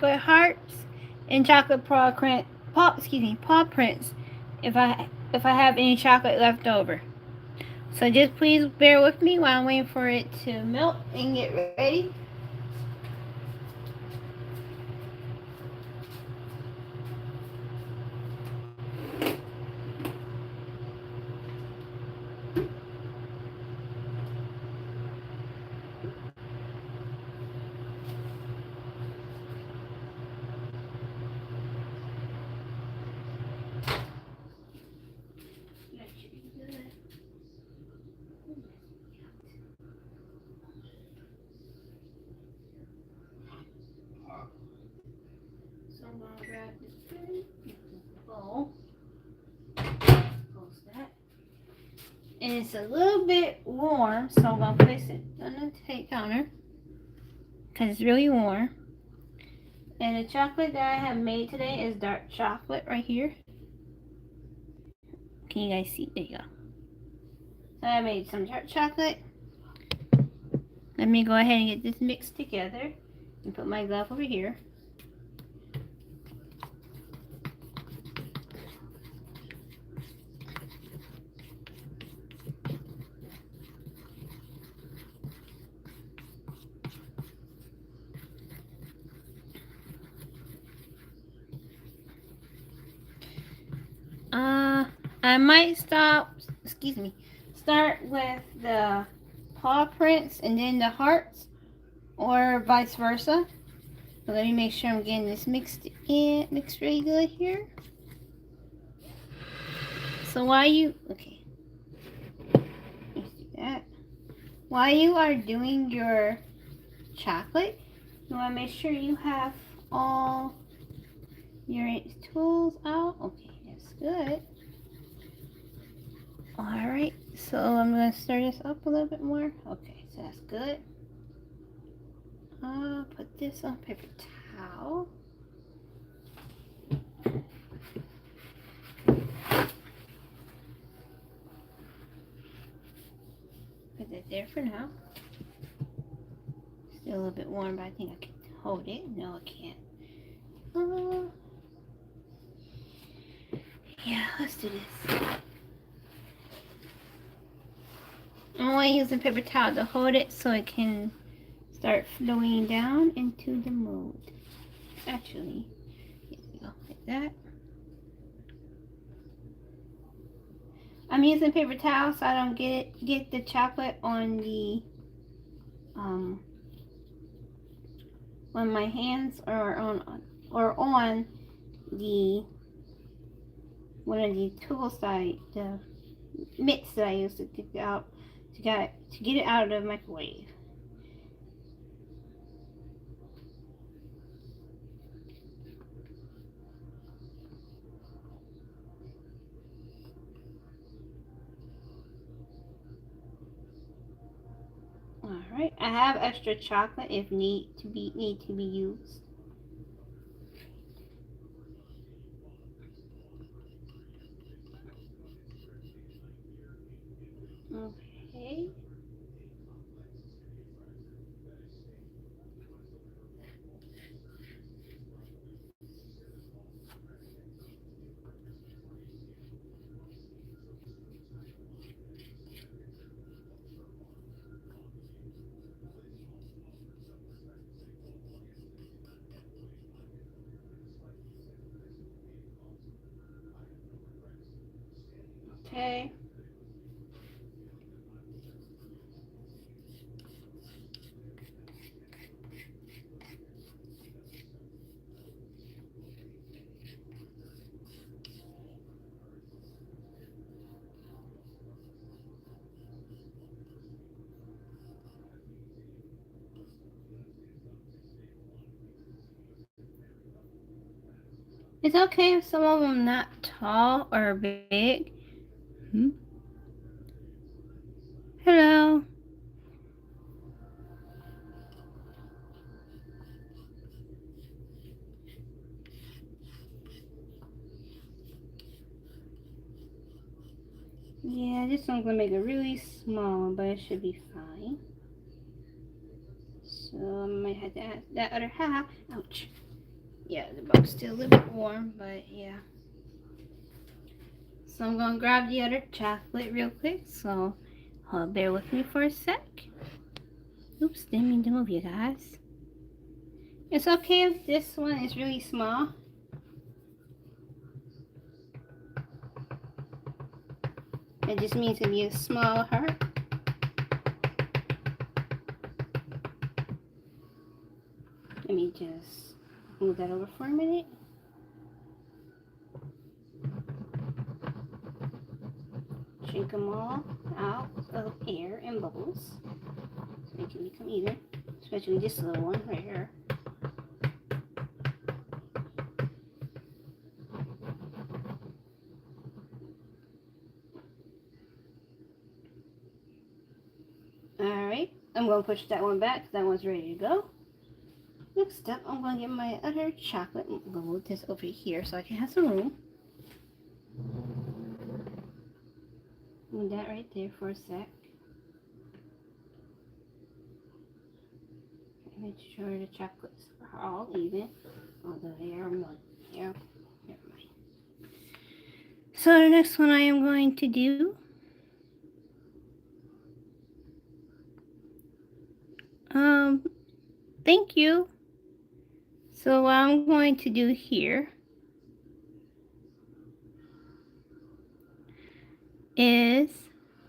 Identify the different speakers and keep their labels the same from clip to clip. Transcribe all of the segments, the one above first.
Speaker 1: chocolate hearts and chocolate paw prints if I have any chocolate left over. So just please bear with me while I'm waiting for it to melt and get ready. So I'm gonna grab this bowl, close that, and it's a little bit warm, so I'm gonna place it on the counter because it's really warm. And the chocolate that I have made today is dark chocolate right here. Can you guys see? There you go. So I made some dark chocolate. Let me go ahead and get this mixed together and put my glove over here. I might start with the paw prints and then the hearts, or vice versa. But let me make sure I'm getting this mixed really good here. So while you let's do that. While you are doing your chocolate, you want to make sure you have all your tools out. Okay, that's good. Alright, so I'm going to stir this up a little bit more. Okay, so that's good. I'll put this on paper towel. Put that there for now. Still a little bit warm, but I think I can hold it. No, I can't. Yeah, let's do this. I'm only using paper towel to hold it so it can start flowing down into the mold. Actually, here we go, like that. I'm using paper towel so I don't get the chocolate on the on my hands or on the one of the tools the mitts that I used to get it out of the microwave. Alright, I have extra chocolate if need to be used. Okay. Okay. It's okay if some of them not tall or big. Hello. Yeah, this one's gonna make it really small, but it should be fine. So I might have to add that other half. Ouch. Yeah, the box still a little bit warm, but yeah. So I'm gonna grab the other chocolate real quick. So bear with me for a sec. Oops, didn't mean to move you guys. It's okay if this one is really small. It just means to be a small heart. Let me just move that over for a minute. Shake them all out of air and bubbles so they can become even, especially this little one right here. Alright, I'm going to push that one back because that one's ready to go. Next up, I'm going to get my other chocolate. I'm going to move this over here so I can have some room. Move that right there for a sec. Make sure the chocolates are all even, although they are mud. Yeah, never mind. So the next one I am going to do, thank you. So what I'm going to do here is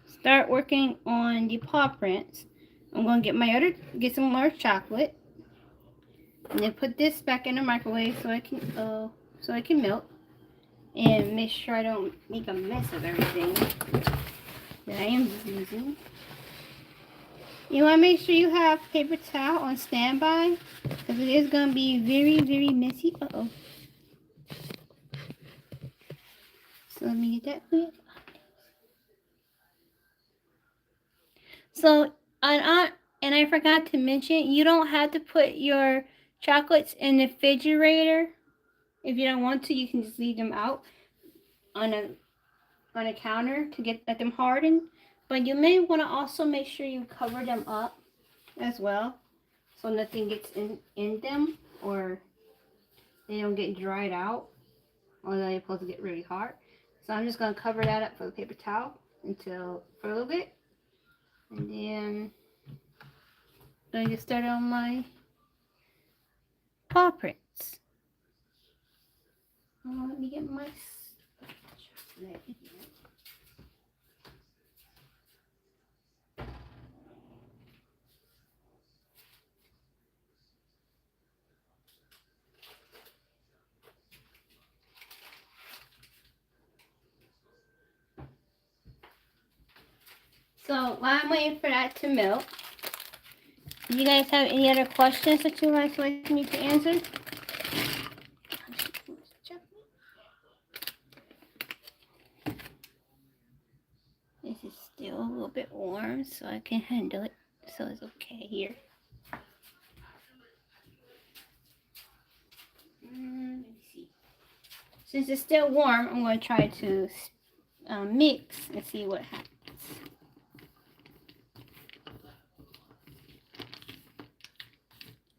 Speaker 1: start working on the paw prints. I'm going to get some more chocolate, and then put this back in the microwave so I can melt, and make sure I don't make a mess of everything that I am using. You want to make sure you have paper towel on standby because it is going to be very, very messy. Uh-oh. So let me get that quick. So, and I forgot to mention, you don't have to put your chocolates in the refrigerator. If you don't want to, you can just leave them out on a counter to let them harden. But you may want to also make sure you cover them up as well, so nothing gets in them or they don't get dried out, or they're supposed to get really hard. So I'm just going to cover that up with a paper towel for a little bit, and then I'm going to get started on my paw prints. Oh, let me get my chocolate in here. So while I'm waiting for that to melt, do you guys have any other questions that you would like me to answer? This is still a little bit warm, so I can handle it. So it's okay here. Let me see. Since it's still warm, I'm going to try to mix and see what happens.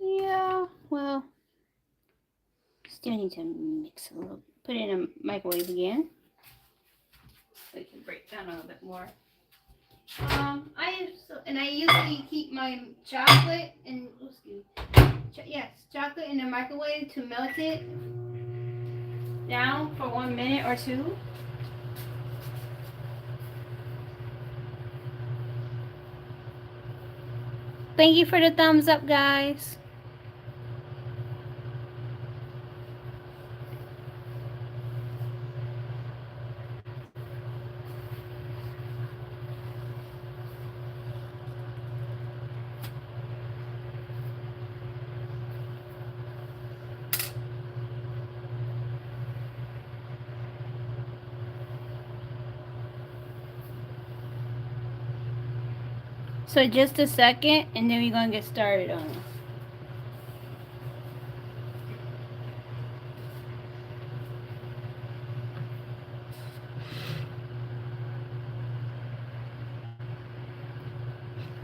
Speaker 1: Yeah, well, still need to mix a little. Put it in a microwave again, so it can break down a little bit more. I usually keep my chocolate and chocolate in the microwave to melt it down for 1 minute or two. Thank you for the thumbs up, guys. So just a second, and then we're gonna get started on it.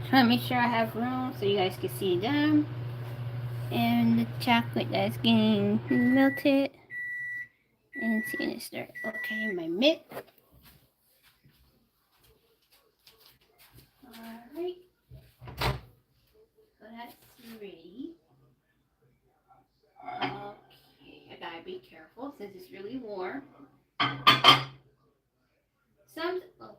Speaker 1: Trying to make sure I have room so you guys can see them. And the chocolate that's getting melted. And it's gonna start. Okay, my mix. Alright. So that's ready. Okay, I gotta be careful since it's really warm. Some, oh,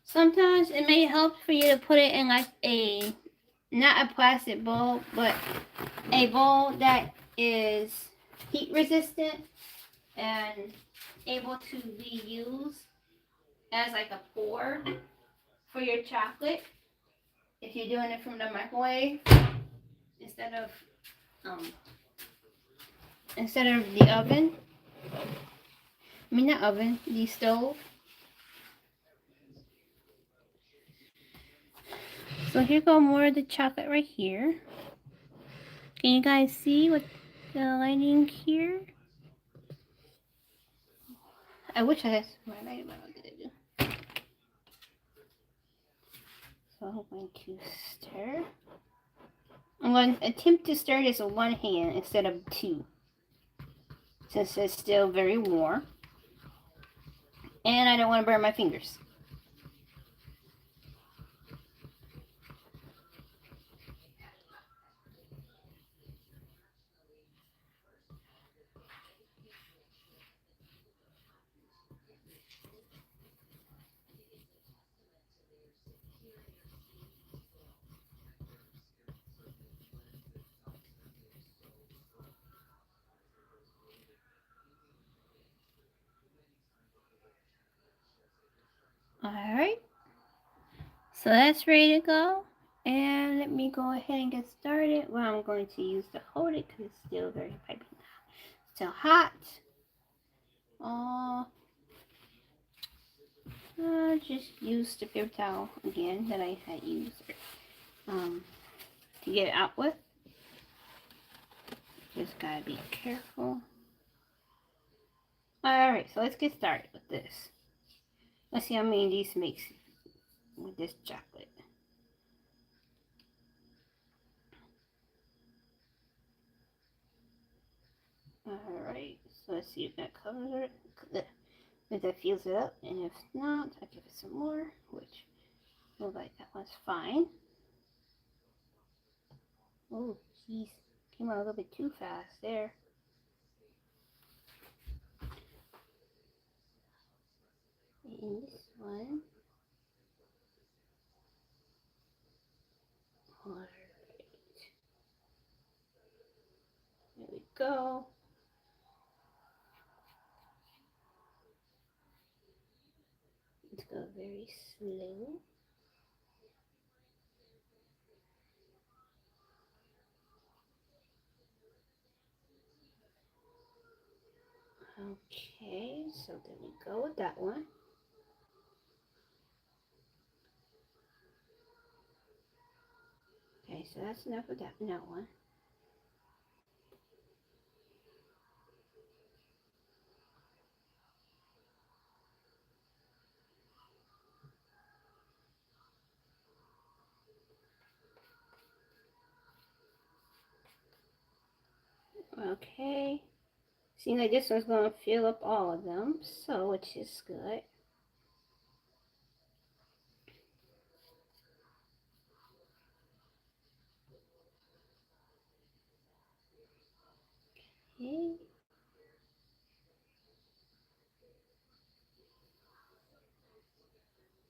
Speaker 1: Sometimes it may help for you to put it in like a, not a plastic bowl, but a bowl that is heat resistant and able to be used as like a pour for your chocolate if you're doing it from the microwave instead of um, the oven. I mean not oven, the stove. So here go more of the chocolate right here. Can you guys see what the lighting here? I wish I had my lighting, but what did I do? So I'm going to stir. I'm going to attempt to stir this with one hand instead of two, since it's still very warm. And I don't want to burn my fingers. Alright. So that's ready to go. And let me go ahead and get started. Well, I'm going to use to hold it because it's still very piping hot. Still hot. Just use the paper towel again that I had used to get it out with. Just gotta be careful. Alright, so let's get started with this. Let's see how many of these makes with this chocolate. Alright, so let's see if that covers it. If that fills it up, and if not, I'll give it some more, which looks like that one's fine. Oh, jeez, came out a little bit too fast there. And this one. Alright. There we go. Let's go very slow. Okay, so there we go with that one. Okay, so that's enough of that one. Okay. Seems like this one's going to fill up all of them, so which is good. Okay.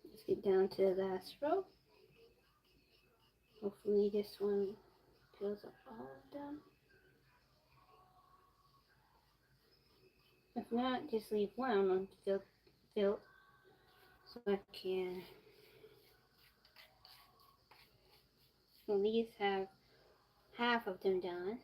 Speaker 1: Let's get down to the last row. Hopefully this one fills up all of them. If not, just leave one filled so I can at least have half of them done.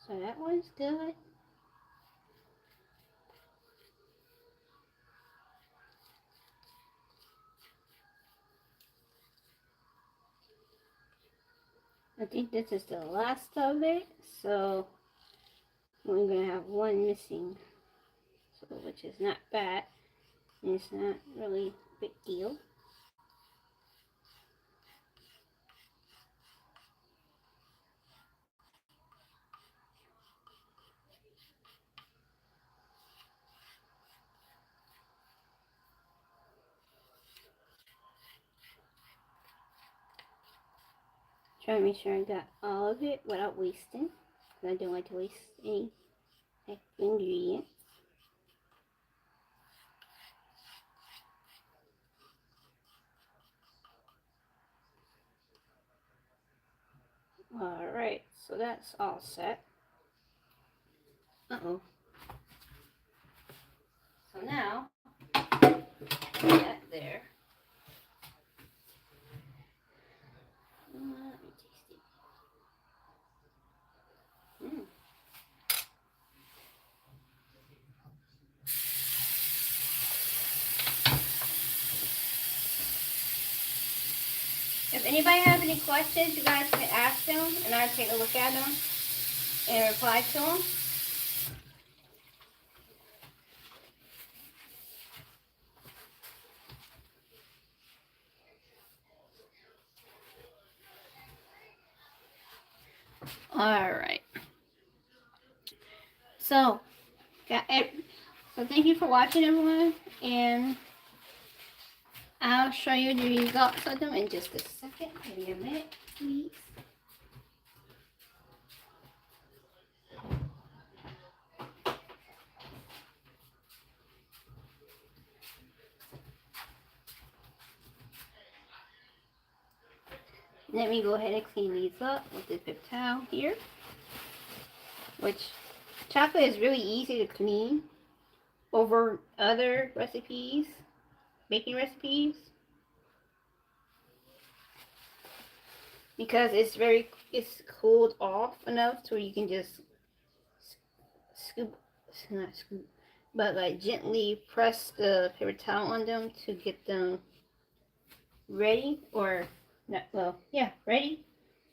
Speaker 1: So that one's good. I think this is the last of it, so We're gonna have one missing, so which is not bad. And it's not really a big deal. Try to make sure I got all of it without wasting. Because I don't like to waste any ingredients. Alright, so that's all set. Uh-oh. So now, put that there. Let me taste it. If anybody has any questions, you guys can ask them, and I'll take a look at them and reply to them. Alright. So, so thank you for watching, everyone, and I'll show you the results of them in just a second. Give me a minute, please. Let me go ahead and clean these up with this paper towel here. Which, chocolate is really easy to clean over other recipes, baking recipes. Because it's cooled off enough to where you can just not scoop, but like gently press the paper towel on them to get them ready, or not, well, yeah, ready,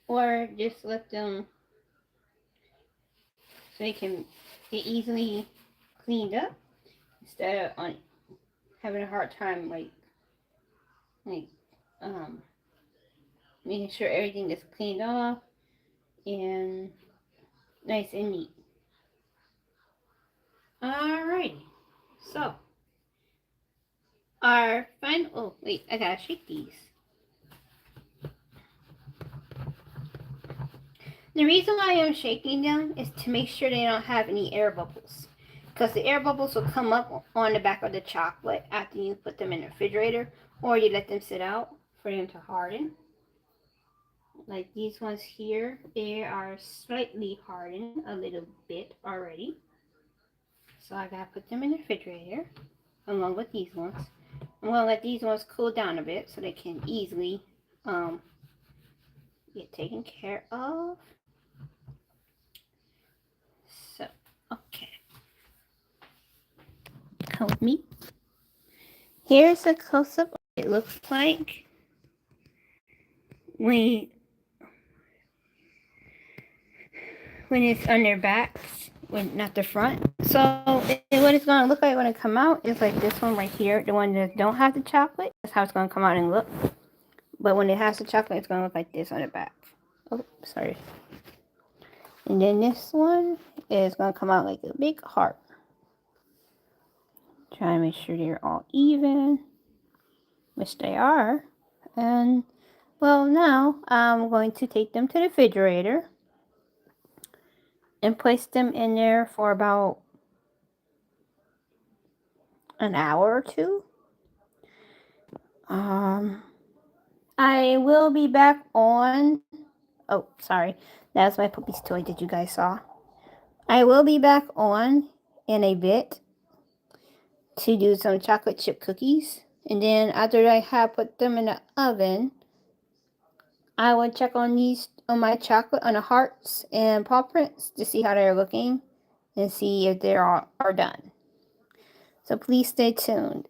Speaker 1: or just let them so they can get easily cleaned up instead of having a hard time like um making sure everything is cleaned off and nice and neat. Alrighty, so our final, oh wait, I gotta shake these. The reason why I'm shaking them is to make sure they don't have any air bubbles. Because the air bubbles will come up on the back of the chocolate after you put them in the refrigerator or you let them sit out for them to harden. Like these ones here, they are slightly hardened a little bit already. So I gotta put them in the refrigerator along with these ones. I'm gonna let these ones cool down a bit so they can easily get taken care of. So, okay. Come with me. Here's a close-up. It looks like when it's on their backs, when not the front. So what it's gonna look like when it come out is like this one right here, the one that don't have the chocolate. That's how it's gonna come out and look. But when it has the chocolate, it's gonna look like this on the back. Oh, sorry. And then this one is gonna come out like a big heart. Try to make sure they're all even, which they are. And well, now I'm going to take them to the refrigerator and place them in there for about an hour or two. I will be back on. Oh, sorry. That's my puppy's toy that you guys saw. I will be back on in a bit to do some chocolate chip cookies. And then after I have put them in the oven, I will check on my chocolate, on the hearts and paw prints to see how they're looking and see if they are done. So please stay tuned.